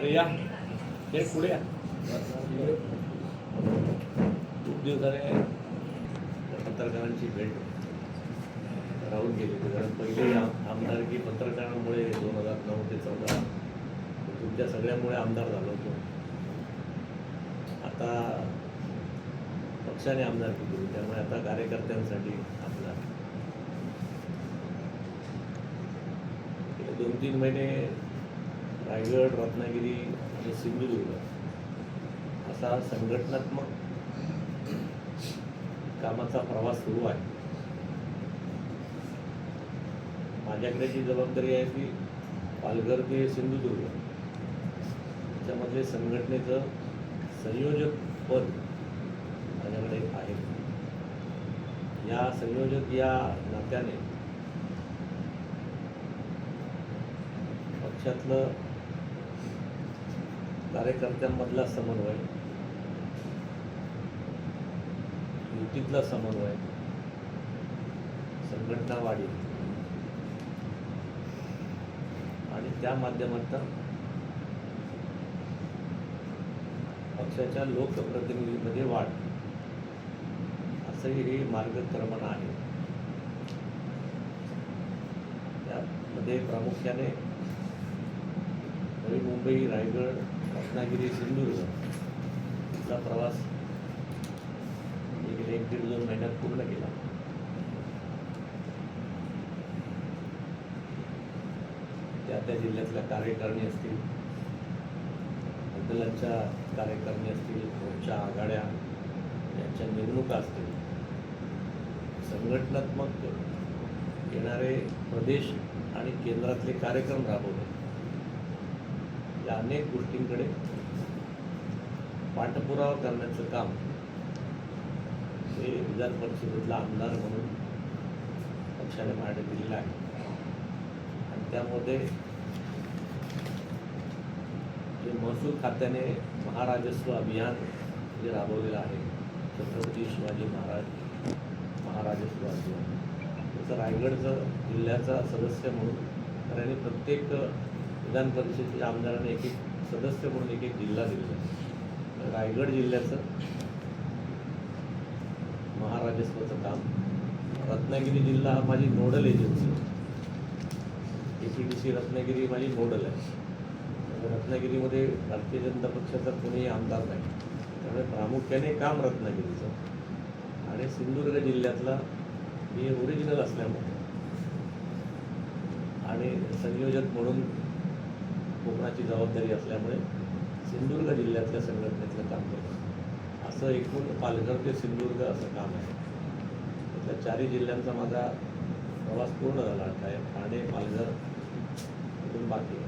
अरे या हे पुढे या. खूप दिवसाने पत्रकारांची भेट राहून गेली होती. कारण पहिली आमदारकी पत्रकारांमुळे 2009 ते 14 तुमच्या सगळ्यामुळे आमदार झालो होतो. आता पक्षाने आमदारकी केली, त्यामुळे आता कार्यकर्त्यांसाठी आपला 2-3 महिने रायगड, रत्नागिरी आणि सिंधुदुर्ग असा संघटनात्मक कामाचा प्रवास सुरू आहे. माझ्याकडे जी जबाबदारी आहे ती पालघर ते सिंधुदुर्ग त्याच्यामधले संघटनेचं संयोजक पद माझ्याकडे आहे. या संयोजक या नात्याने पक्षातलं कार्यकर्त्यांमधला समन्वय, युतीतला समन्वय, संघटना वाढी आणि त्या माध्यमातून पक्षाच्या लोकप्रतिनिधीमध्ये वाढ असंही हे मार्गक्रमण आहे. त्यामध्ये प्रामुख्याने नवी मुंबई, रायगड, रत्नागिरी, सिंधुदुर्ग चा प्रवास गेले 1-1.5-2 महिन्यात पूर्ण केला. त्या जिल्ह्यातल्या कार्यकारिणी असतील, मंडळांच्या कार्यकारिणी असतील, मोर्चा आघाड्या यांच्या निवडणुका असतील, संघटनात्मक येणारे प्रदेश आणि केंद्रातले कार्यक्रम राबवणे, या अनेक गोष्टींकडे पाठपुरावा करण्याचं काम हे विधान परिषदेतला आमदार म्हणून पक्षाने मागे दिलेलं आहे. आणि त्यामध्ये जे महसूल खात्याने महाराजस्व अभियान जे राबवलेलं आहे, छत्रपती शिवाजी महाराजस्व अभियान, त्याचं रायगडचं जिल्ह्याचा सदस्य म्हणून कारण प्रत्येक विधान परिषदेच्या आमदाराने एक सदस्य म्हणून एक जिल्हा दिलेला. रायगड जिल्ह्याचं महाराजस्वाचं काम, रत्नागिरी जिल्हा हा माझी नोडल एजन्सी, APDC रत्नागिरी माझी नोडल आहे. रत्नागिरीमध्ये भारतीय जनता पक्षाचा कोणीही आमदार नाही, त्यामुळे प्रामुख्याने काम रत्नागिरीचं. आणि सिंधुदुर्ग जिल्ह्यातला हे ओरिजिनल असल्यामुळे आणि संयोजक म्हणून कोकणाची जबाबदारी असल्यामुळे सिंधुदुर्ग जिल्ह्यातल्या संघटनेतलं काम केलं. असं एकूण पालघर ते सिंधुदुर्ग असं काम आहे. त्यातल्या 4ही जिल्ह्यांचा माझा प्रवास पूर्ण झाला आहे. ठाणे, पालघर इथून बाकी आहे.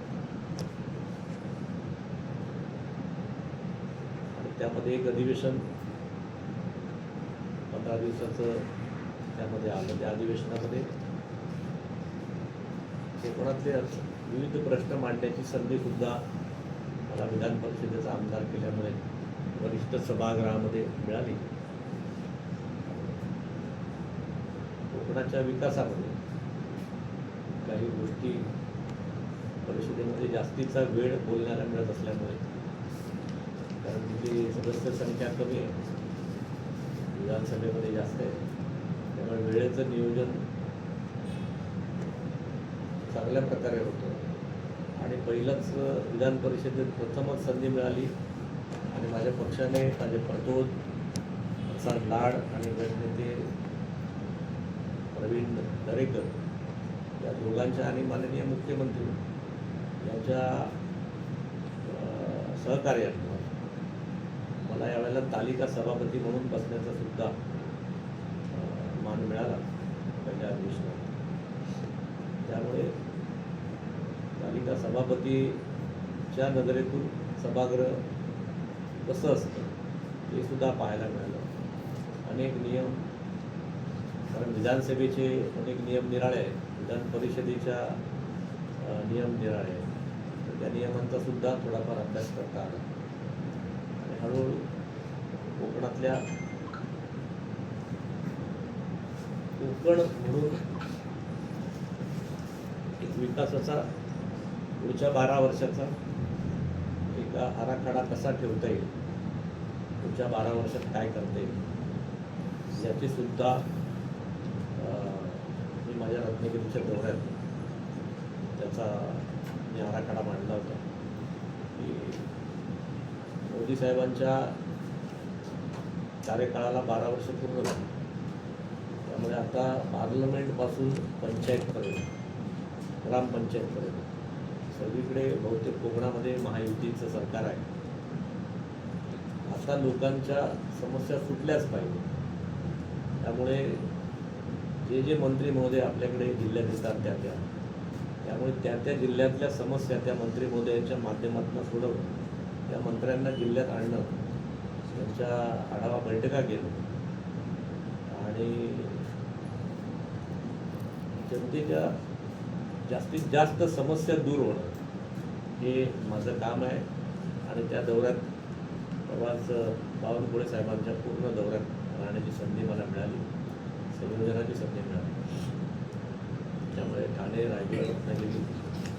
आणि त्यामध्ये एक अधिवेशन 15 दिवसाचं त्यामध्ये आलं. त्या अधिवेशनामध्ये कोकणातले विविध प्रश्न मांडण्याची संधीसुद्धा मला विधान परिषदेचा आमदार केल्यामुळे वरिष्ठ सभागृहामध्ये मिळाली. कोकणाच्या विकासामध्ये काही गोष्टी परिषदेमध्ये जास्तीचा वेळ बोलण्याला मिळत असल्यामुळे, कारण तिथली सदस्य संख्या कमी आहे, विधानसभेमध्ये जास्त आहे, त्यामुळे वेळेचं नियोजन चांगल्या प्रकारे होतं. आणि पहिलंच विधान परिषदेत प्रथमच संधी मिळाली आणि माझ्या पक्षाने माझे प्रतोद प्रसाद लाड आणि गटनेते प्रवीण दरेकर या दोघांच्या आणि माननीय मुख्यमंत्री यांच्या सहकार्याने मला यावेळेला तालिका सभापती म्हणून बसण्याचा सुद्धा मान मिळाला पहिल्या अधिवेशनात. त्यामुळे तालिका सभापतीच्या नजरेतून सभागृह कसं असतं हे सुद्धा पाहायला मिळालं. अनेक नियम, कारण विधानसभेचे अनेक नियम निराळे आहेत, विधान परिषदेच्या नियम निराळे आहेत, तर त्या नियमांचा सुद्धा थोडाफार अभ्यास करता आला. आणि हळूहळू कोकणातल्या कोकण म्हणून एक विकासाचा पुढच्या 12 वर्षाचा आराखडा कसा ठेवता येईल, पुढच्या 12 वर्षात काय करता येईल, याची सुद्धा मी माझ्या रत्नागिरीच्या दौऱ्यात त्याचा मी आराखडा मांडला होता की मोदी साहेबांच्या कार्यकाळाला 12 वर्ष पूर्ण झाली. त्यामुळे आता पार्लमेंटपासून पंचायतपर्यंत, ग्रामपंचायतपर्यंत सगळीकडे बहुतेक कोकणामध्ये महायुतीचं सरकार आहे. आता लोकांच्या समस्या सुटल्याच पाहिजे. त्यामुळे जे जे मंत्री महोदय आपल्याकडे जिल्ह्यात येतात त्यामुळे त्या जिल्ह्यातल्या समस्या त्या मंत्री महोदयांच्या माध्यमातून सोडवणं, त्या मंत्र्यांना जिल्ह्यात आणणं, त्यांच्या आढावा बैठका घेणं आणि जनतेच्या जास्तीत जास्त समस्या दूर होणं हे माझं काम आहे. आणि त्या दौऱ्यात प्रवास बावनकुळे साहेबांच्या पूर्ण दौऱ्यात राहण्याची संधी मला मिळाली, संयोजनाची संधी मिळाली. त्यामुळे ठाणे, रायगड, रत्नागिरी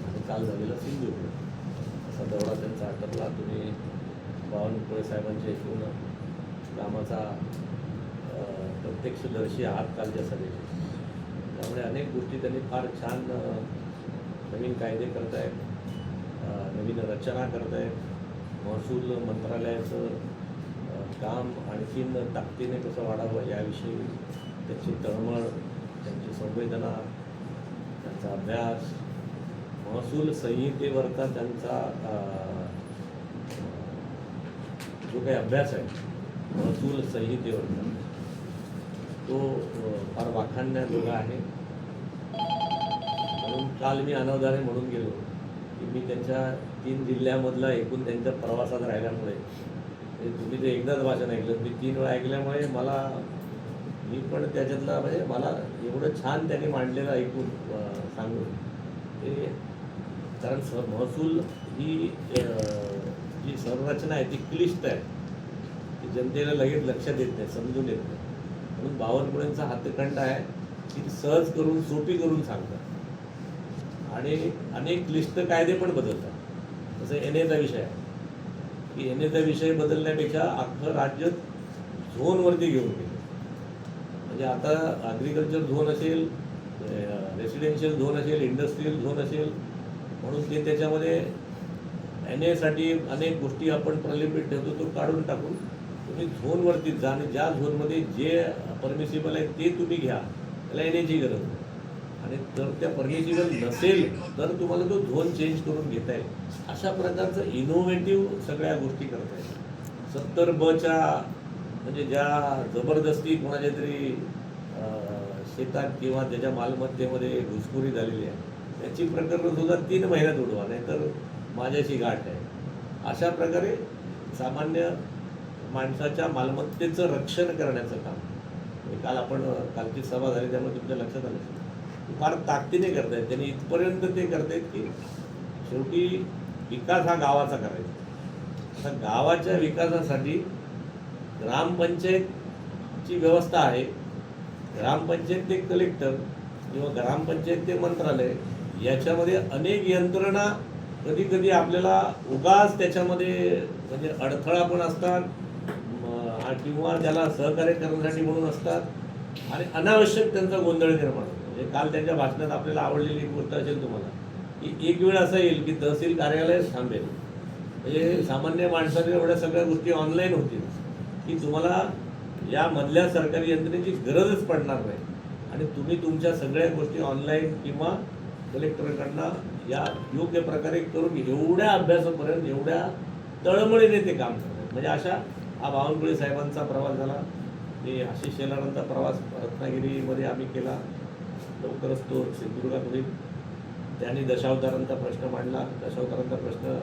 आणि काल झालेला सिंधुदुर्ग असा दौरा त्यांचा आटपला. तुम्ही बावनकुळे साहेबांच्या एकूण कामाचा प्रत्यक्षदर्शी आहात कालच्या सभेचे. त्यामुळे अनेक गोष्टी त्यांनी फार छान नवीन कायदे करत आहेत, नवीन रचना करत आहेत. महसूल मंत्रालयाचं काम आणखीन ताकदीने कसं वाढावं याविषयी त्याची तळमळ, त्यांची संवेदना, त्यांचा अभ्यास, महसूल संहितेवरचा त्यांचा जो काही अभ्यास आहे महसूल संहितेवरचा, तो फार वाखाणण्याजोगा आहे. म्हणून काल मी अनावधाने म्हणून गेलो की मी त्यांच्या 3 जिल्ह्यामधला एकूण त्यांच्या प्रवासात राहिल्यामुळे, तुम्ही ते एकदाच भाषण ऐकलं, मी 3 वेळा ऐकल्यामुळे मी पण त्याच्यातला म्हणजे मला एवढं छान त्यांनी मांडलेलं ऐकून सांगून ते, कारण महसूल ही जी संरचना आहे ती क्लिष्ट आहे, ती जनतेला लगेच लक्षात येत नाही, समजून येत नाही. म्हणून बावनकुळेंचा हातखंड आहे की ती सहज करून सोपी करून सांगतात आणि अनेक क्लिष्ट कायदे पण बदलतात. जसं एनएचा विषय आहे की एनएचा विषय बदलण्यापेक्षा अख्खं राज्य झोनवरती घेऊन गेलं. म्हणजे आता ॲग्रिकल्चर झोन असेल, रेसिडेन्शियल झोन असेल, इंडस्ट्रीयल झोन असेल, म्हणून ते त्याच्यामध्ये एनएसाठी अनेक गोष्टी आपण प्रलिपित ठेवतो, तो काढून टाकून तुम्ही झोनवरतीच जा आणि ज्या झोनमध्ये जे परमिसिबल आहे ते तुम्ही घ्या, त्याला एनएची गरज नाही. आणि जर त्या परमिसिबल नसेल तर तुम्हाला तो झोन चेंज करून घेता येईल. अशा प्रकारचं इनोव्हेटिव्ह सगळ्या गोष्टी करता येईल. 70B म्हणजे ज्या जबरदस्ती कोणाच्या तरी शेतात किंवा त्याच्या मालमत्तेमध्ये घुसखोरी झालेली आहे त्याची प्रकरणं सुद्धा 3 महिन्यात उडवा, नाहीतर माझ्याशी गाठ आहे. अशा प्रकारे सामान्य माणसाच्या मालमत्तेचं रक्षण करण्याचं काम कालची सभा झाली त्यामुळे तुमच्या लक्षात आलं फार ताकदीने करतायत. त्यांनी इथपर्यंत ते करतायत की शेवटी विकास हा गावाचा करायचा. आता गावाच्या विकासासाठी ग्रामपंचायतची व्यवस्था आहे. ग्रामपंचायत ते कलेक्टर किंवा ग्रामपंचायत ते मंत्रालय, याच्यामध्ये अनेक यंत्रणा कधी कधी आपल्याला उगाच त्याच्यामध्ये म्हणजे अडथळा पण असतात किंवा त्याला सहकार्य करण्यासाठी म्हणून असतात आणि अनावश्यक त्यांचा गोंधळ निर्माण होतो. म्हणजे काल त्यांच्या भाषणात आपल्याला आवडलेली एक गोष्ट असेल तुम्हाला की एक वेळ असा येईल की तहसील कार्यालय थांबेल. म्हणजे सामान्य माणसाने एवढ्या सगळ्या गोष्टी ऑनलाईन होतील की तुम्हाला या मधल्या सरकारी यंत्रणेची गरजच पडणार नाही आणि तुम्ही तुमच्या सगळ्या गोष्टी ऑनलाईन किंवा कलेक्टरकडनं या योग्य प्रकारे करून एवढ्या अभ्यासापर्यंत एवढ्या तळमळीने ते काम करतात. म्हणजे अशा हा बावनकुळे साहेबांचा प्रवास झाला. मी आशिष शेलारांचा प्रवास रत्नागिरीमध्ये आम्ही केला, लवकरच तो सिंधुदुर्गात होईल. त्यांनी दशावतारांचा प्रश्न मांडला. दशावतारांचा प्रश्न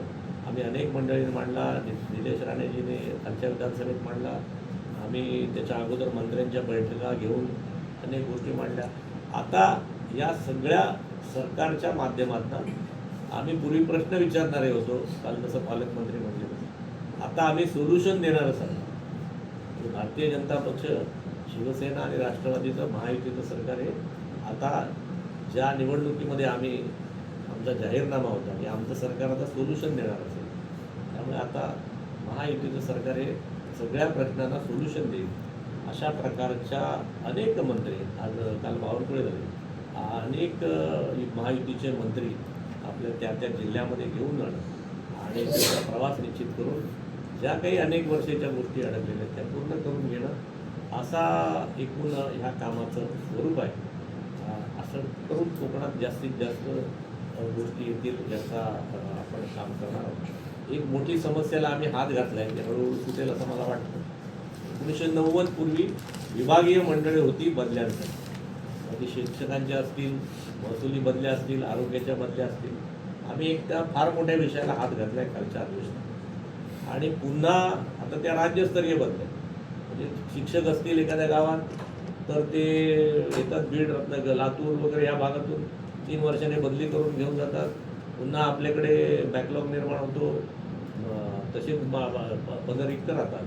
आम्ही अनेक मंडळींनी मांडला. निलेश राणेजीने खालच्या विधानसभेत मांडला. आम्ही त्याच्या अगोदर मंत्र्यांच्या बैठका घेऊन अनेक गोष्टी मांडल्या. आता या सगळ्या सरकारच्या माध्यमातून आम्ही पूर्वी प्रश्न विचारणारे होतो, काल जसं पालकमंत्री म्हणले, आता आम्ही सोल्युशन देणारच आहे. भारतीय जनता पक्ष, शिवसेना आणि राष्ट्रवादीचं महायुतीचं सरकार आहे. आता ज्या निवडणुकीमध्ये आमचा जाहीरनामा होता की आमचं सरकार आता सोल्युशन देणार असेल, त्यामुळे आता आता महायुतीचं सरकार हे सगळ्या प्रश्नांना सोल्युशन देईल अशा प्रकारच्या अनेक मंत्री, आज काल बावनकुळे झाले, अनेक महायुतीचे मंत्री आपल्या त्या जिल्ह्यामध्ये घेऊन जाणं आणि त्याचा प्रवास निश्चित करून ज्या काही अनेक वर्षाच्या गोष्टी अडकलेल्या आहेत त्या पूर्ण करून घेणं असा एकूण ह्या कामाचं स्वरूप आहे. असं करून कोकणात जास्तीत जास्त गोष्टी येतील याचा आपण काम करणार आहोत. एक मोठी समस्येला आम्ही हात घातला आहे, ते हळूहळू सुटेल असं मला वाटतं. 1990 पूर्वी विभागीय मंडळे होती बदल्यांसाठी, म्हणजे शिक्षकांच्या असतील, महसुली बदल्या असतील, आरोग्याच्या बदल्या असतील. आम्ही एक त्या फार मोठ्या विषयाला हात घातला आहे कालच्या अधिवेशनात. आणि पुन्हा आता त्या राज्यस्तरीय बदल्या, म्हणजे शिक्षक असतील एखाद्या गावात तर ते येतात बीड, रत्नागिरी, लातूर वगैरे या भागातून 3 वर्षाने बदली करून घेऊन जातात. पुन्हा आपल्याकडे बॅकलॉग निर्माण होतो, तसेच पदरिक्त राहतात.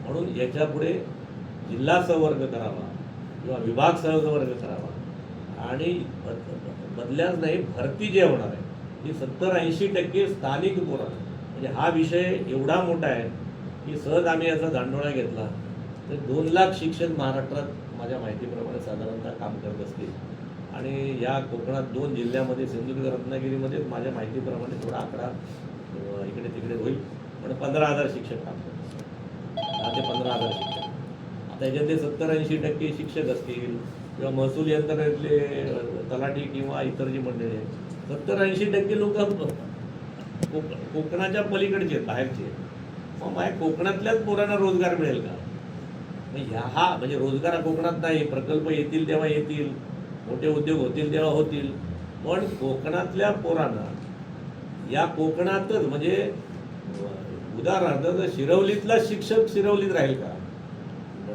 म्हणून याच्यापुढे जिल्हा सहवर्ग करावा किंवा विभाग सहवर्ग करावा आणि बदल्याच नाही, भरती जे होणार आहे ती 70-80% स्थानिक पोरं. म्हणजे हा विषय एवढा मोठा आहे की सहज आम्ही याचा दांडोळा घेतला तर 2 लाख शिक्षक महाराष्ट्रात माझ्या माहितीप्रमाणे साधारणतः काम करत असतील. आणि या कोकणात 2 जिल्ह्यामध्ये सिंधुदुर्ग, रत्नागिरीमध्येच माझ्या माहितीप्रमाणे थोडा आकडा इकडे तिकडे होईल, पण 15,000 शिक्षक काम करतात. 10 ते 15,000 शिक्षक. आता याच्यातले 70-80% शिक्षक असतील किंवा महसूल यंत्रणेतले तलाठी किंवा इतर जी मंडळी आहेत, 70-80% लोक कोकणाच्या पलीकडचे आहेत, बाहेरचे आहेत. मग माझ्या कोकणातल्याच पोरांना रोजगार मिळेल का? म्हणजे रोजगार कोकणात नाही, प्रकल्प येतील तेव्हा येतील, मोठे उद्योग होतील तेव्हा होतील, पण कोकणातल्या पोरांना या कोकणातच, म्हणजे उदाहरणार्थ शिरवलीतला शिक्षक शिरवलीत राहील का?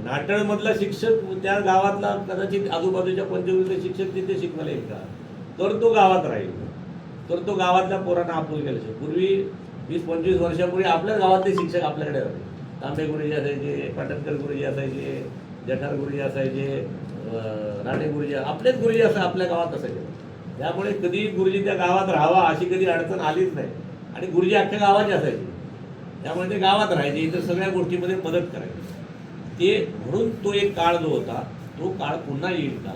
नाटळमधला शिक्षक त्या गावातला कदाचित आजूबाजूच्या पंचवीसचे शिक्षक तिथे शिकवायला येईल का? तर तो गावात राहील, तर तो गावातल्या पोरांना आपुलकी केलं. पूर्वी 20-25 वर्षापूर्वी आपल्या गावातले शिक्षक आपल्याकडे होते. तांबे गुरुजी असायचे, पाटणकर गुरुजी असायचे, जठार गुरुजी असायचे, राणे गुरुजी, आपलेच गुरुजी असं आपल्या गावात असायचे. त्यामुळे कधी गुरुजी त्या गावात राहावा अशी कधी अडचण आलीच नाही. आणि गुरुजी अख्ख्या गावाचे असायचे, त्यामुळे ते गावात राहायचे, इतर सगळ्या गोष्टीमध्ये मदत करायची. ते म्हणून तो एक काळ जो होता तो काळ पुन्हा येईल का,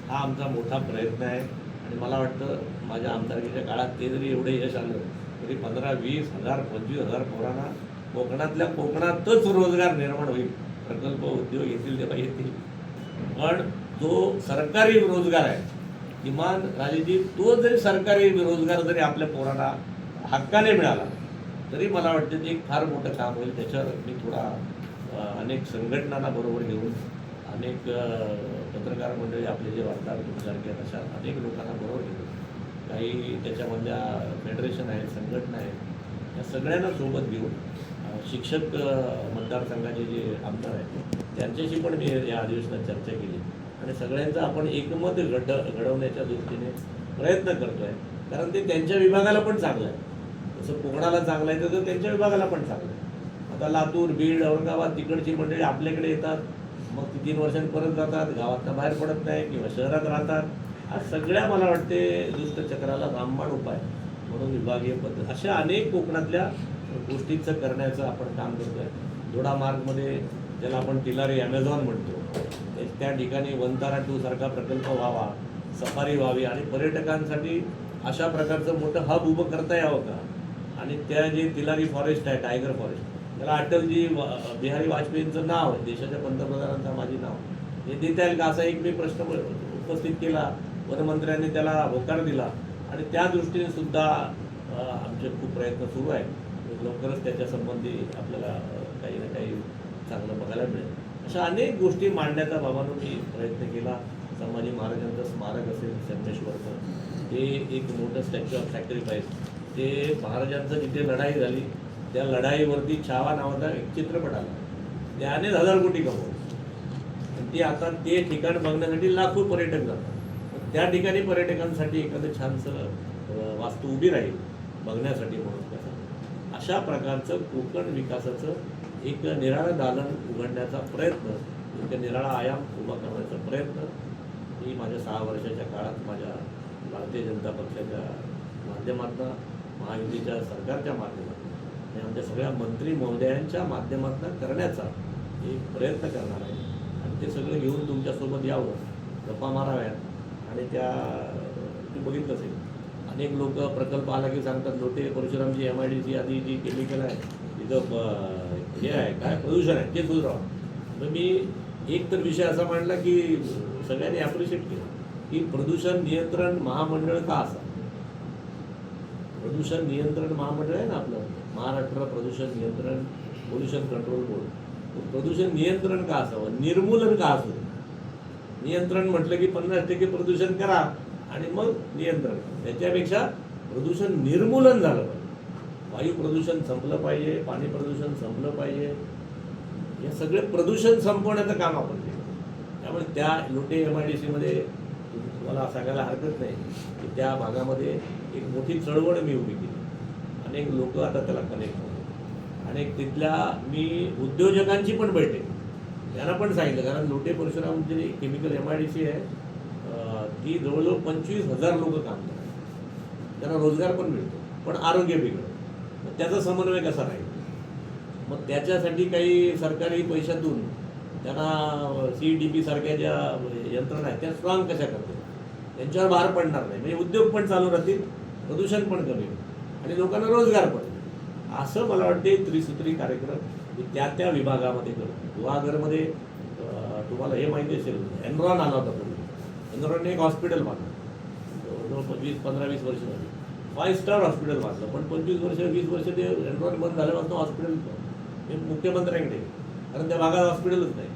हा आमचा मोठा प्रयत्न आहे. आणि मला वाटतं माझ्या आमदारकीच्या काळात ते जरी एवढे यश आलं तरी 15-20 हजार 25 हजार पोरांना कोकणातल्या कोकणातच रोजगार निर्माण होईल. प्रकल्प उद्योग येतील तेव्हा येतील, पण जो सरकारी रोजगार आहे, किमान राजेजी, तो जरी सरकारी रोजगार जरी आपल्या पोरांना हक्काने मिळाला तरी मला वाटतं ते एक फार मोठं काम होईल. त्याच्यावर मी थोडा अनेक संघटनांना बरोबर घेऊन, अनेक पत्रकार मंडळी, आपले जे वार्ताहर तुमच्यासारखे अशा अनेक लोकांना बरोबर घेऊन, काही त्याच्यामधल्या फेडरेशन आहेत, संघटना आहेत, या सगळ्यांना सोबत घेऊन शिक्षक मतदारसंघाचे जे आमदार आहेत त्यांच्याशी पण मी या अधिवेशनात चर्चा केली आणि सगळ्यांचं आपण एकमत घडवण्याच्या दृष्टीने प्रयत्न करतो आहे. कारण ते त्यांच्या विभागाला पण चांगलं आहे, जसं कोकणाला चांगलं आहे तसं त्यांच्या विभागाला पण चांगलं आहे. आता लातूर, बीड, औरंगाबाद तिकडची मंडळी आपल्याकडे येतात, मग ती 3 वर्षांनी परत जातात, गावातनं बाहेर पडत नाही किंवा शहरात राहतात. आज सगळ्या मला वाटते दुष्टचक्राला रामबाण उपाय म्हणून विभागीय पद्धत अशा अनेक कोकणातल्या गोष्टींचं करण्याचं आपण काम करतो आहे. दोडा मार्गमध्ये ज्याला आपण तिलारी ॲमेझॉन म्हणतो, त्या ठिकाणी वंतारा 2 सारखा प्रकल्प व्हावा, सफारी व्हावी आणि पर्यटकांसाठी अशा प्रकारचं मोठं हब उभं करता यावं का? आणि त्या जे तिलारी फॉरेस्ट आहे, टायगर फॉरेस्ट, त्याला अटलजी बिहारी वाजपेयींचं नाव आहे, देशाच्या पंतप्रधानांचं माझी नाव, हे देता येईल का असा एक मी प्रश्न उपस्थित केला. वनमंत्र्यांनी त्याला होकार दिला आणि त्या दृष्टीने सुद्धा आमचे खूप प्रयत्न सुरू आहेत. लवकरच त्याच्या संबंधी आपल्याला काही ना काही चांगलं बघायला मिळेल. अशा अनेक गोष्टी मांडण्याचा बाबांनो मी प्रयत्न केला. संभाजी महाराजांचं स्मारक असेल संगमेश्वरचं, ते एक मोठं स्टॅच्यू ऑफ सॅक्रिफाईस, ते महाराजांचं जिथे लढाई झाली त्या लढाईवरती छावा नावाचा एक चित्रपट आला, त्यानेच 1000 कोटी कमवले. ते आता ते ठिकाण बघण्यासाठी लाखो पर्यटक जातात. त्या ठिकाणी पर्यटकांसाठी एखादं छानसं वास्तू उभी राहील बघण्यासाठी म्हणून. अशा प्रकारचं कोकण विकासाचं एक निराळं दालन उघडण्याचा प्रयत्न, एक निराळा आयाम उभा करण्याचा प्रयत्न मी माझ्या 6 वर्षाच्या काळात माझ्या भारतीय जनता पक्षाच्या माध्यमातून, महायुतीच्या सरकारच्या माध्यमातून आणि आमच्या सगळ्या मंत्री महोदयांच्या माध्यमातून करण्याचा एक प्रयत्न करणार आहे. आणि ते सगळं घेऊन तुमच्यासोबत यावं, गप्पा माराव्यात. आणि त्या तुम्ही बघितलं असेल, अनेक लोक प्रकल्प आला की सांगतात लोटे परशुरामची MIDC आधी जी केमिकल आहे तिथं हे आहे काय प्रदूषण आहे ते दूर राहा. तर मी एक तर विषय असा मांडला की सगळ्यांनी ॲप्रिशिएट केलं की प्रदूषण नियंत्रण महामंडळ का असा. प्रदूषण नियंत्रण महामंडळ आहे ना आपलं, महाराष्ट्र प्रदूषण नियंत्रण पोल्युशन कंट्रोल बोर्ड. प्रदूषण नियंत्रण का असावं, निर्मूलन का असावं. नियंत्रण म्हटलं की 50% प्रदूषण करा आणि मग नियंत्रण. त्याच्यापेक्षा प्रदूषण निर्मूलन झालं पाहिजे. वायू प्रदूषण संपलं पाहिजे, पाणी प्रदूषण संपलं पाहिजे. हे सगळे प्रदूषण संपवण्याचं काम आपण केलं. त्यामुळे त्या लोटे MIDC मध्ये तुम्हाला सांगायला हरकत नाही की त्या भागामध्ये एक मोठी चळवळ मी उभी केली. अनेक लोक आता त्याला कनेक्ट होते. अनेक तिथल्या मी उद्योजकांची पण बैठक त्यांना पण सांगितलं, कारण लोटे परशुराम जी केमिकल MIDC आहे ती जवळजवळ 25,000 लोक काम करतात. त्यांना रोजगार पण मिळतो, पण आरोग्य बिघडतं. मग त्याचा समन्वय कसा राहील. मग त्याच्यासाठी काही सरकारी पैशातून त्यांना CETP सारख्या ज्या यंत्रणा आहेत त्या स्ट्रॉंग कशा करतात, त्यांच्यावर भार पडणार नाही. म्हणजे उद्योग पण चालू राहतील, प्रदूषण पण कमी होईल आणि लोकांना रोजगार पण. असं मला वाटते त्रिसूत्री कार्यक्रम मी त्या विभागामध्ये करतो. गुहागरमध्ये तुम्हाला हे माहिती असेल, एनरॉन आला होता पूर्वी. एनरॉनने एक हॉस्पिटल बांधलं, जवळजवळ 15-20 वर्ष झाली. 5 स्टार हॉस्पिटल बांधलं, पण 25-20 वर्ष ते एनरॉन बंद झाल्यापासून हॉस्पिटल हे मुख्यमंत्र्यांकडे, कारण त्या भागात हॉस्पिटलच नाही.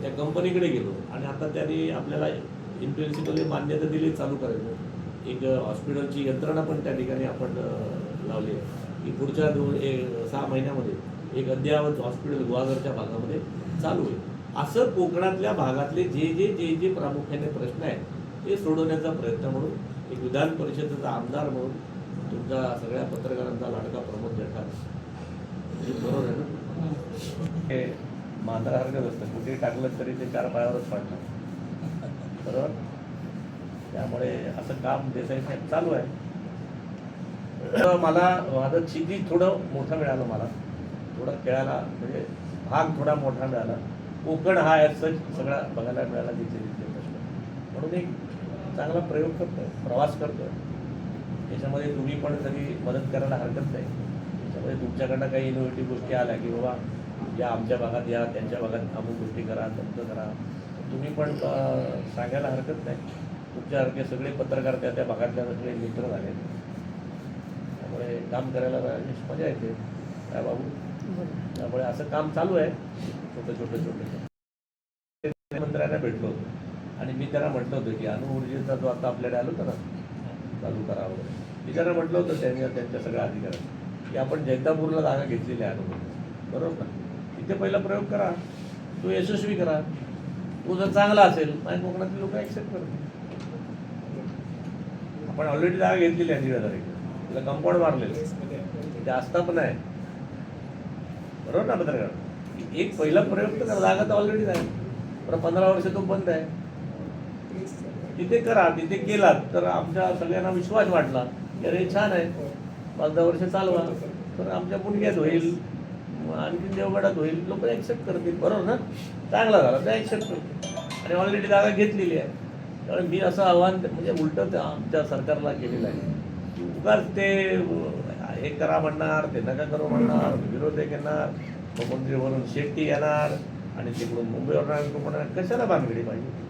त्या कंपनीकडे गेलो आणि आता त्यांनी आपल्याला इन प्रिन्सिपल मान्यता दिली चालू करायचं. एक हॉस्पिटलची यंत्रणा पण त्या ठिकाणी आपण लावली आहे की पुढच्या 6 महिन्यामध्ये एक अद्ययावत हॉस्पिटल गुहागरच्या भागामध्ये चालू होईल. असं कोकणातल्या भागातले जे प्रामुख्याने प्रश्न आहेत ते सोडवण्याचा प्रयत्न म्हणून एक विधान परिषदेचा आमदार म्हणून तुमच्या सगळ्या पत्रकारांचा लाडका प्रमोद जठार. बरोबर आहे ना, हे मांजरासारखंच असतं, कुठे टाकलं तरी ते 4 पायावरच पाडणार. बरोबर. त्यामुळे असं काम देसाई साहेब चालू आहे. मला माझं क्षितिज थोडं मोठं मिळालं, मला थोडं खेळायला म्हणजे भाग थोडा मोठा मिळाला. कोकण हा ॲज सगळा बघायला मिळाला तिथे प्रश्न म्हणून एक चांगला प्रयोग करतोय, प्रवास करतोय. त्याच्यामध्ये तुम्ही पण कधी मदत करायला हरकत नाही. त्याच्यामध्ये तुमच्याकडनं काही इनोव्हेटिव्ह गोष्टी आल्या की बाबा या आमच्या भागात या, त्यांच्या भागात अमुक गोष्टी करा, तंत्र करा, तुम्ही पण सांगायला हरकत नाही. तुमच्यासारखे सगळे पत्रकार त्या भागातल्या सगळे मित्र झाले, त्यामुळे काम करायला मजा येते काय बाबू. त्यामुळे असं काम चालू आहे छोटं. मंत्र्यांना भेटलो होतो आणि मी त्यांना म्हटलं होतं की अणुऊर्जेचा जो आता आपल्याकडे आलो होता ना चालू करा वगैरे, मी त्यांना म्हटलं होतं त्यांच्या सगळ्या अधिकाऱ्यांना की आपण जैतापूरला जागा घेतलेली आहे अणुऊर्जेची, बरोबर ना. तिथे पहिला प्रयोग करा, तो यशस्वी करा. तो जर चांगला असेल माझ्या कोकणातले लोक ॲक्सेप्ट करतील. आपण ऑलरेडी जागा घेतलेली आहे 1,500 एकर, तिला कंपाऊंड मारलेलं जास्त पण आहे, बरोबर ना पत्रकार. एक पहिला प्रयोग तर जागा तर ऑलरेडी आहे, पण 15 वर्ष तो बंद आहे. तिथे करा, तिथे केलात तर आमच्या सगळ्यांना विश्वास वाटला की अरे छान आहे, 5-10 वर्ष चालवा तर आमच्या पुण्यात होईल, आणखी देवगडात होईल, लोक ॲक्सेप्ट करतील. बरोबर ना, चांगला झाला तर ॲक्सेप्ट करतील. आणि ऑलरेडी जागा घेतलेली आहे. त्यामुळे मी असं आव्हान म्हणजे उलटं आमच्या सरकारला केलेलं आहे. उगाच ते हे करा म्हणणार, ते नका करू म्हणणार, विरोध घेणार, मुख्यमंत्रीवरून शेट्टी येणार आणि तिकडून मुंबईवर म्हणणार, कशाला भानगडी पाहिजे.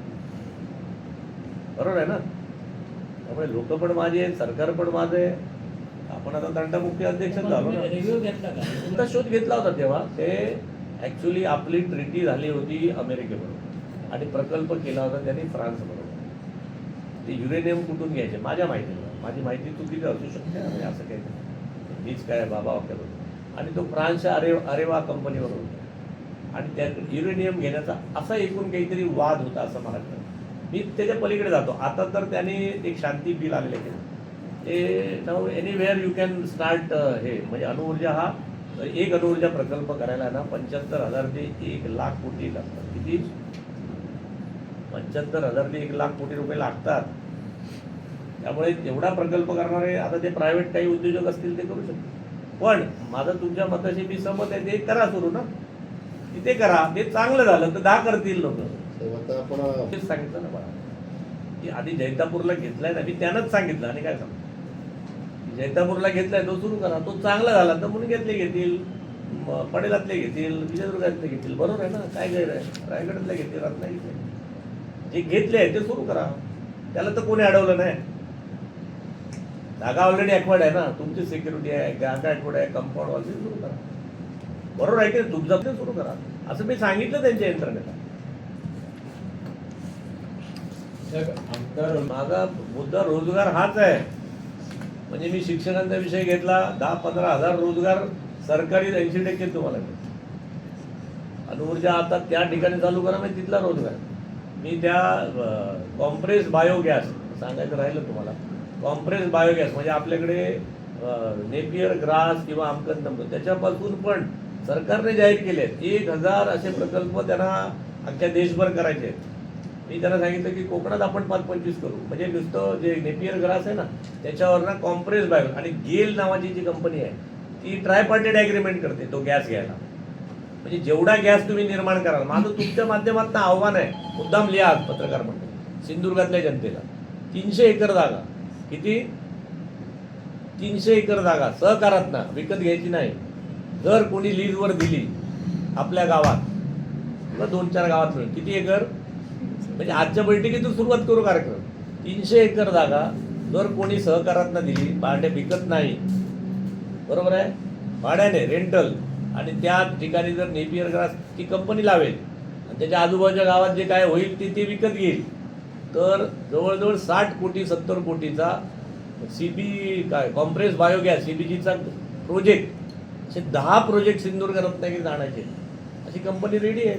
बरोबर आहे ना. त्यामुळे लोक पण माझे आहेत, सरकार पण माझं आहे. आपण आता तंटामुक्ती अध्यक्ष झालो ना. रिव्ह्यू घेतला का? शोध घेतला होता तेव्हा. ते ॲक्च्युली आपली ट्रीटी झाली होती अमेरिकेबरोबर आणि प्रकल्प केला होता त्यांनी फ्रान्सबरोबर. ते युरेनियम कुठून घ्यायचे माझ्या माहितीनं, माझी माहिती चुकीची असू शकते म्हणजे असं काही नाही, मीच काय बाबा वाक्यात होतो. आणि तो फ्रान्सच्या अरेवा कंपनीवर होता आणि त्या युरेनियम घेण्याचा असा एकूण काहीतरी वाद होता असं मला कळलं. मी त्याच्या पलीकडे जातो. आता तर त्याने एक शांती बिल आलेलं केलं ते नाव एनिवेअर यू कॅन स्टार्ट. हे म्हणजे अणुऊर्जा हा एक अणुऊर्जा प्रकल्प करायला ना 75,000 ते 1,00,000 कोटी लागतात. किती? 75,000 ते 1,00,000 कोटी रुपये लागतात. त्यामुळे तेवढा प्रकल्प करणारे आता ते प्रायव्हेट काही उद्योजक असतील ते करू शकतात. पण माझं तुमच्या मताशी मी सहमत आहे, ते करा सुरू ना, ते करा, ते चांगलं झालं तर 10 करतील लोक. तेच सांगितलं ना मला की आधी जैतापूरला घेतलाय ना, मी त्यानंच सांगितलं. आणि काय सांग, जैतापूरला घेतलाय तो सुरू करा, तो चांगला झाला तर म्हणून घेतील, पडेलातले घेतील, विजयदुर्गातले घेतील, बरोबर आहे ना, काय गैर आहे, रायगडातले घेतील, रत्नागिरीतले जे घेतले आहे ते सुरू करा, त्याला तर कोणी अडवलं नाही. जागा ऑलरेडी ॲक्वायर्ड आहे ना, तुमची सिक्युरिटी आहे, जागा ॲक्वायर्ड आहे, कंपाऊंड वॉल सुरू करा, बरोबर आहे की तुमचं ते सुरू करा, असं मी सांगितलं त्यांच्या यंत्रणेला. माझा मुद्दा रोजगार हाच आहे. म्हणजे मी शिक्षणाचा विषय घेतला, 10-15 हजार रोजगार सरकारी 80% तुम्हाला मिळतो. अणुऊर्जा आता त्या ठिकाणी चालू करा, म्हणजे तिथला रोजगार. मी त्या कॉम्प्रेस बायोगॅस सांगायचं राहिलं तुम्हाला, कॉम्प्रेस बायोगॅस म्हणजे आपल्याकडे नेपियर ग्रास किंवा आमकन तंबू त्याच्यापासून पण सरकारने जाहीर केले आहेत 1000 असे प्रकल्प त्यांना अख्ख्या देशभर करायचे आहेत. मी त्यांना सांगितलं की कोकणात आपण 5-25 करू, म्हणजे नुसतं जे नेपियर ग्रास आहे ना त्याच्यावर ना कॉम्प्रेस बायो आणि गेल नावाची जी कंपनी आहे ती ट्रायपार्टेड ॲग्रीमेंट करते तो गॅस घ्यायला. म्हणजे जेवढा गॅस तुम्ही निर्माण कराल, माझं तुमच्या माध्यमातून आव्हान आहे, मुद्दाम लिहा आज पत्रकार मंडळी, सिंधुदुर्गातल्या जनतेला 300 एकर जागा, किती 300 एकर जागा सहकारातनं विकत घ्यायची नाही. जर कोणी लीजवर दिली आपल्या गावात किंवा 2-4 गावात मिळून, किती एकर, म्हणजे आजच्या बैठकीतून सुरुवात करू कार्यक्रम. 300 एकर जागा जर कोणी सहकारातनं दिली, भाडे विकत नाही, बरोबर आहे, भाड्याने रेंटल, आणि त्या ठिकाणी जर नेपियर ग्रास ती कंपनी लावेल आणि त्याच्या आजूबाजूच्या गावात जे काय होईल ते विकत घेईल, तर जवळजवळ 60 कोटी 70 कोटीचा CB काय कॉम्प्रेस बायोगॅस CBGचा प्रोजेक्ट, असे 10 प्रोजेक्ट सिंधुदुर्ग रत्नागिरीत आणायचे, अशी कंपनी रेडी आहे.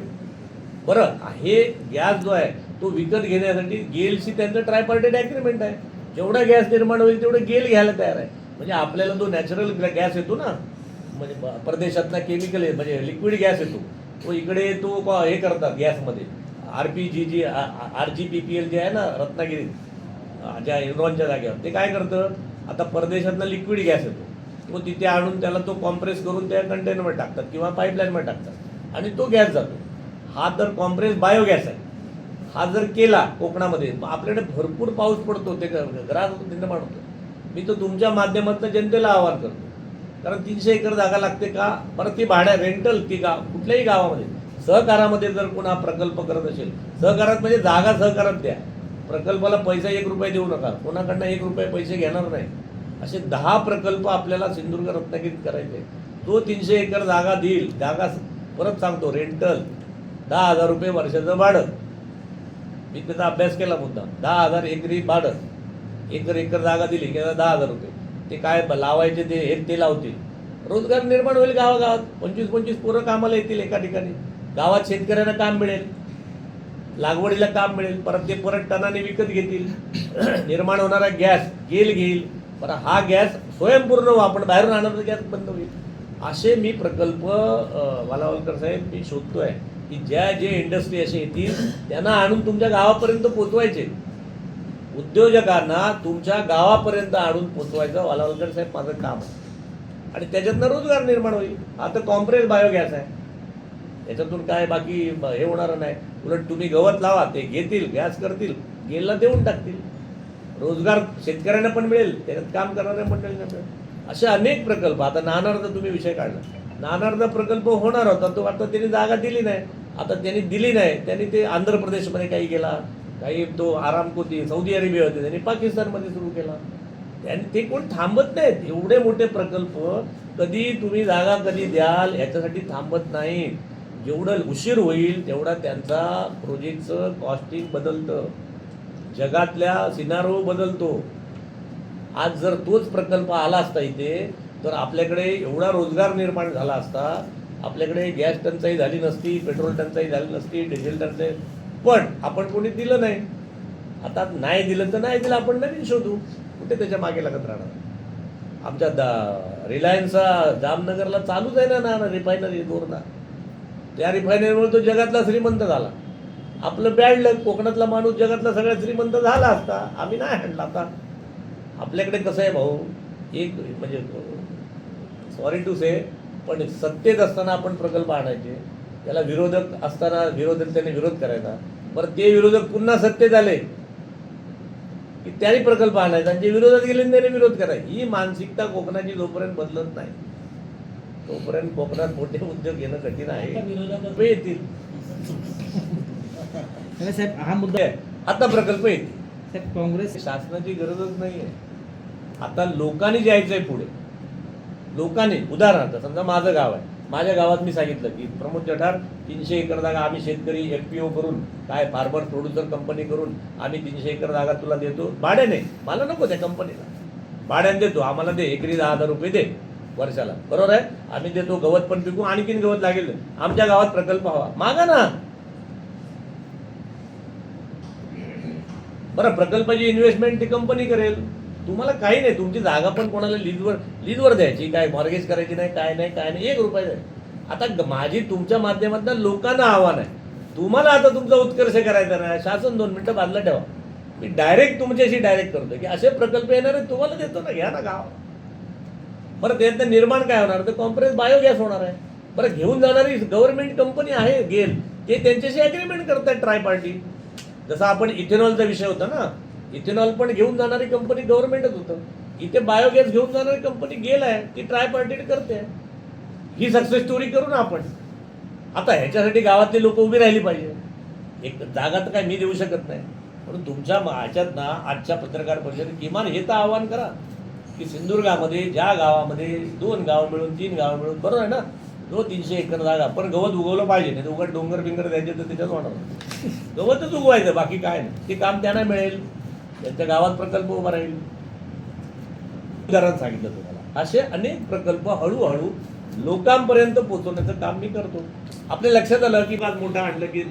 बरं, हे गॅस जो आहे तो विकत घेण्यासाठी गेलशी त्यांचं ट्रायपार्टेड ॲग्रीमेंट आहे. जेवढा गॅस निर्माण होईल तेवढं गेल घ्यायला तयार आहे. म्हणजे आपल्याला तो नॅचरल गॅस येतो ना, म्हणजे परदेशातला केमिकल म्हणजे लिक्विड गॅस येतो, तो इकडे तो हे करतात गॅसमध्ये RPGG RGPPL जे आहे ना रत्नागिरीत ज्या एनरॉनच्या जागेवर, ते काय करतं, आता परदेशातला लिक्विड गॅस येतो, तो तिथे आणून त्याला तो कॉम्प्रेस करून त्या कंटेनरमध्ये टाकतात किंवा पाईपलाईनमध्ये टाकतात आणि तो गॅस जातो. हा तर कॉम्प्रेस बायोगॅस आहे. हा जर केला कोकणामध्ये, आपल्याकडे भरपूर पाऊस पडतो, ते ग्रास निर्माण होतं. मी तर तुमच्या माध्यमातून जनतेला आवाहन करतो, कारण 300 एकर जागा लागते का, परत ती भाड्या रेंटल ती कुठल्याही गावामध्ये सहकारामध्ये जर कोणा प्रकल्प करत असेल, सहकारात म्हणजे जागा सहकारात द्या, प्रकल्पाला पैसा 1 रुपया देऊ नका, कोणाकडनं 1 रुपये पैसे घेणार नाही. असे 10 प्रकल्प आपल्याला सिंधुदुर्ग रत्नागिरीत करायचे. तो 300 एकर जागा देईल, जागा परत सांगतो रेंटल 10,000 रुपये वर्षाचं भाडं. मी त्याचा अभ्यास केला मुद्दा, 10,000 एकरी भाडं, एकर जागा दिली की 10,000 रुपये. ते काय लावायचे ते लावतील, रोजगार निर्माण होईल गावागावात, 25-25 पोरं कामाला येतील एका ठिकाणी, गावात शेतकऱ्यांना काम मिळेल, लागवडीला काम मिळेल, परत टनाने विकत घेतील. निर्माण होणारा गॅस गेल घेईल, पण हा गॅस स्वयंपूर्ण आपण बाहेरून आणणारा गॅस बंद होईल. असे मी प्रकल्प वालावलकर साहेब मी शोधतोय की जे इंडस्ट्री असे येतील त्यांना आणून तुमच्या गावापर्यंत पोचवायचे, उद्योजकांना तुमच्या गावापर्यंत आणून पोचवायचं वालावलकर साहेब माझं काम आहे. आणि त्याच्यातनं रोजगार निर्माण होईल. आता कॉम्प्रेस बायोगॅस आहे, त्याच्यातून काय बाकी हे होणार नाही. उलट तुम्ही गवत लावा, ते घेतील, गॅस करतील, गेलला देऊन टाकतील, रोजगार शेतकऱ्यांना पण मिळेल, त्याच्यात काम करणाऱ्या मंडळींना मिळेल. असे अनेक प्रकल्प. आता नाणारचा तुम्ही विषय काढला, नाणारचा प्रकल्प होणार होता, तो आता त्यांनी जागा दिली नाही. आता त्यांनी दिली नाही, त्यांनी ते आंध्र प्रदेशमध्ये काही गेला, काही तो आरामको ती सौदी अरेबिया होते, त्यांनी पाकिस्तानमध्ये सुरू केला. त्यांनी ते कोण थांबत नाहीत. एवढे मोठे प्रकल्प कधी तुम्ही जागा कधी द्याल याच्यासाठी थांबत नाही. जेवढं उशीर होईल तेवढा त्यांचा प्रोजेक्टचं कॉस्टिंग बदलतं, जगातल्या सिनारो बदलतो. आज जर तोच प्रकल्प आला असता इथे तर आपल्याकडे एवढा रोजगार निर्माण झाला असता, आपल्याकडे गॅस टंचाई झाली नसती, पेट्रोल टंचाई झाली नसती, डिझेल टंचाई. पण आपण कोणी दिलं नाही. आता नाही दिलं तर नाही दिलं, आपण नवीन शोधू. कुठे त्याच्या मागे लागत राहणार. आमच्या रिलायन्सचा जामनगरला चालूच आहे ना रिफायनरी दोरना. त्या रिफायनरीमुळे तो जगातला श्रीमंत झाला. आपलं बॅड लक, कोकणातला माणूस जगातला सगळ्यात श्रीमंत झाला असता, आम्ही नाही आणला. आता आपल्याकडे कसं आहे भाऊ, एक म्हणजे सॉरी टू से, पण सत्तेत असताना आपण प्रकल्प आणायचे, त्याला विरोधक असताना त्याने विरोध करायचा, बरं ते विरोधक पुन्हा सत्तेत आले की त्यांनी प्रकल्प आणायचा, आणि जे विरोधात गेले त्याने विरोध करायचा. ही मानसिकता कोकणाची जोपर्यंत बदलत नाही तोपर्यंत कोकणात मोठे उद्योग घेणं कठीण आहे. विरोधक येतील साहेब, हा मुद्दा आहे. आता प्रकल्प येतील. साहेब, काँग्रेस शासनाची गरजच नाही आहे. आता लोकांनी जायचंय पुढे. लोकांनी, उदाहरणार्थ समजा माझं गाव आहे, माझ्या गावात मी सांगितलं की प्रमोद चठार 300 एकर जागा आम्ही शेतकरी FPO करून, काय फार्मर प्रोड्युसर कंपनी करून आम्ही 300 एकर जागा तुला देतो भाड्याने, मला नको त्या कंपनीला, भाड्याने देतो, आम्हाला दे, एकरी 10,000 रुपये दे वर्षाला, बरोबर आहे, आम्ही देतो, गवत पण पिकू, आणखीन गवत लागेल, आमच्या गावात प्रकल्प हवा, मागा ना. बरं, प्रकल्पाची इन्व्हेस्टमेंट ती कंपनी करेल, तुम्हाला काही नाही, तुमची जागा पण कोणाला लीजवर द्यायची, काय मॉर्गेज करायची नाही, काय नाही 1 रुपया द्यायचा. आता माझी तुमच्या माध्यमातून लोकांना आव्हान आहे, तुम्हाला आता तुमचा उत्कर्ष करायचा नाही, शासन 2 मिनिटं बाजूला ठेवा, मी डायरेक्ट तुमच्याशी करतो की असे प्रकल्प येणार आहे, तुम्हाला देतो ना, घ्या ना गाव. बरं, त्यातनं निर्माण काय होणार, तर कॉम्प्रेस बायोगॅस होणार आहे. बरं, घेऊन जाणारी गव्हर्नमेंट कंपनी आहे गेल, ते त्यांच्याशी अग्रीमेंट करतात ट्राय पार्टी. जसं आपण इथेनॉलचा विषय होता ना, इथेनॉल पण घेऊन जाणारी कंपनी गव्हर्नमेंटच होतं, इथे बायोगॅस घेऊन जाणारी कंपनी गेल आहे, ती ट्राय पार्टी करते. ही सक्सेस स्टोरी करू ना आपण. आता ह्याच्यासाठी गावातले लोक उभी राहिली पाहिजे. एक जागा तर काय मी देऊ शकत नाही, म्हणून तुमच्या ह्याच्यात ना आजच्या पत्रकार परिषदेत किमान हे तर आवाहन करा की सिंधुदुर्गामध्ये ज्या गावामध्ये 2 गाव मिळून 3 गाव मिळून, बरोबर आहे ना, 300 एकर जागा, पण गवत उगवलं पाहिजे, नाही तर उघड डोंगर बिंगर द्यायचे तर त्याच्यात होणार, गवतच उगवायचं, बाकी काय नाही. ते काम त्यांना मिळेल, त्यांच्या गावात प्रकल्प उभा राहील. उदाहरण सांगितलं तुम्हाला, असे अनेक प्रकल्प हळूहळू लोकांपर्यंत पोहोचवण्याचं काम मी करतो. आपल्या लक्षात आलं की आज मोठा आणलं की